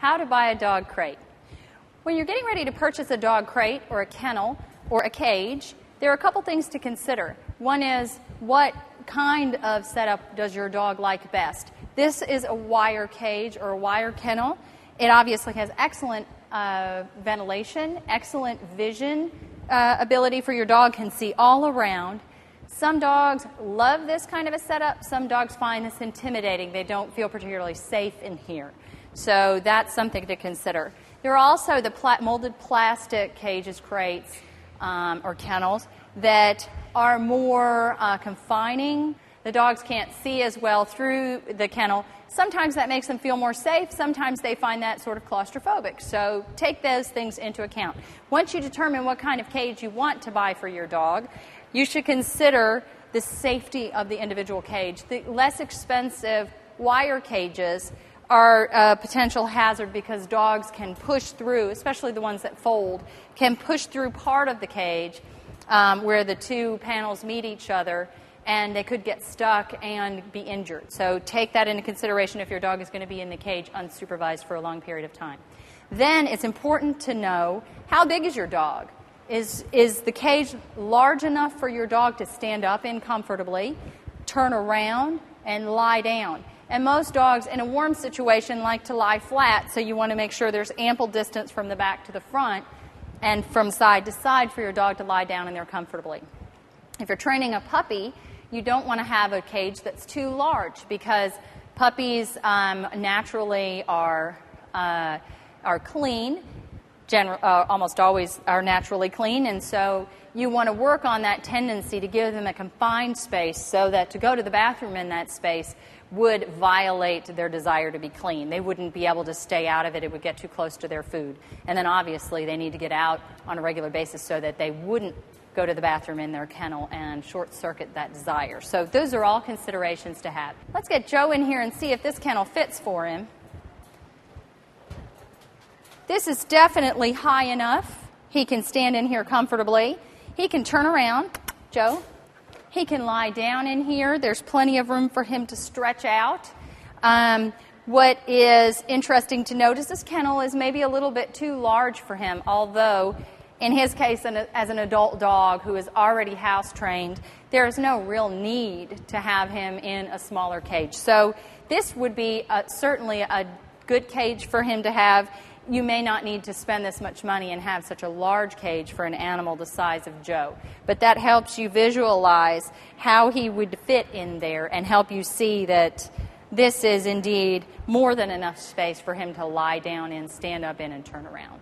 how to buy a dog crate. When you're getting ready to purchase a dog crate or a kennel or a cage, there are a couple things to consider. One is, what kind of setup does your dog like best? This is a wire cage or a wire kennel. It obviously has excellent ventilation, excellent vision ability for your dog, can see all around. Some dogs love this kind of a setup. Some dogs find this intimidating. They don't feel particularly safe in here. So that's something to consider. There are also the molded plastic cages, crates, or kennels that are more confining. The dogs can't see as well through the kennel. Sometimes that makes them feel more safe. Sometimes they find that sort of claustrophobic. So take those things into account. Once you determine what kind of cage you want to buy for your dog, you should consider the safety of the individual cage. The less expensive wire cages are a potential hazard because dogs can push through, especially the ones that fold, can push through part of the cage where the two panels meet each other, and they could get stuck and be injured. So take that into consideration if your dog is going to be in the cage unsupervised for a long period of time. Then it's important to know, how big is your dog? Is the cage large enough for your dog to stand up in comfortably, turn around, and lie down? And most dogs in a warm situation like to lie flat, so you want to make sure there's ample distance from the back to the front and from side to side for your dog to lie down in there comfortably. If you're training a puppy, you don't want to have a cage that's too large, because puppies naturally are clean. Almost always are naturally clean, and so you want to work on that tendency to give them a confined space so that to go to the bathroom in that space would violate their desire to be clean. They wouldn't be able to stay out of it. It would get too close to their food. And then obviously they need to get out on a regular basis so that they wouldn't go to the bathroom in their kennel and short-circuit that desire. So those are all considerations to have. Let's get Joe in here and see if this kennel fits for him. This is definitely high enough. He can stand in here comfortably. He can turn around. Joe? He can lie down in here. There's plenty of room for him to stretch out. What is interesting to note is this kennel is maybe a little bit too large for him, although in his case, as an adult dog who is already house-trained, there is no real need to have him in a smaller cage. So this would be certainly a good cage for him to have. You may not need to spend this much money and have such a large cage for an animal the size of Joe. But that helps you visualize how he would fit in there and help you see that this is indeed more than enough space for him to lie down in, stand up in, and turn around.